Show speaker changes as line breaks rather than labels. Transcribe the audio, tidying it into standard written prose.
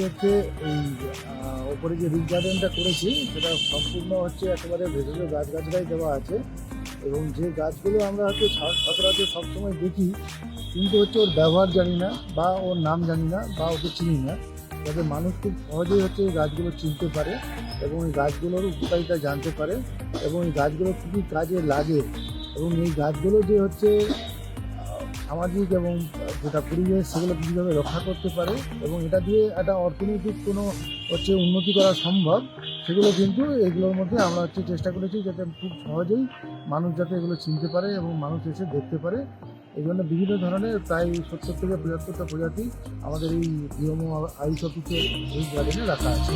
হচ্ছে এই ওপরে যে রিক গার্ডেনটা করেছি সেটা সম্পূর্ণ হচ্ছে একেবারে ভেষজ গাছগাছরাই দেওয়া আছে। এবং যে গাছগুলো আমরা হয়তো সচরাচর সবসময় দেখি কিন্তু হচ্ছে ওর ব্যবহার জানি না বা ওর নাম জানি না বা ওকে চিনি না, যাতে মানুষ খুব সহজেই হচ্ছে এই গাছগুলো চিনতে পারে এবং এই গাছগুলোর উপকারিতা জানতে পারে এবং এই গাছগুলো কী কী কাজে লাগে এবং এই গাছগুলো যে হচ্ছে সামাজিক এবং যেটা পরিবেশ সেগুলো কীভাবে রক্ষা করতে পারে এবং এটা দিয়ে একটা অর্থনৈতিক কোনো হচ্ছে উন্নতি করা সম্ভব, সেগুলো কিন্তু এগুলোর মধ্যে আমরা হচ্ছে চেষ্টা করেছি যাতে খুব সহজেই মানুষ যাতে এগুলো চিনতে পারে এবং মানুষ এসে দেখতে পারে। এই জন্য বিভিন্ন ধরনের প্রায় 70 থেকে 75টা প্রজাতি আমাদের এই ডিএমও আইস অফিসের এই গার্ডেনে রাখা আছে।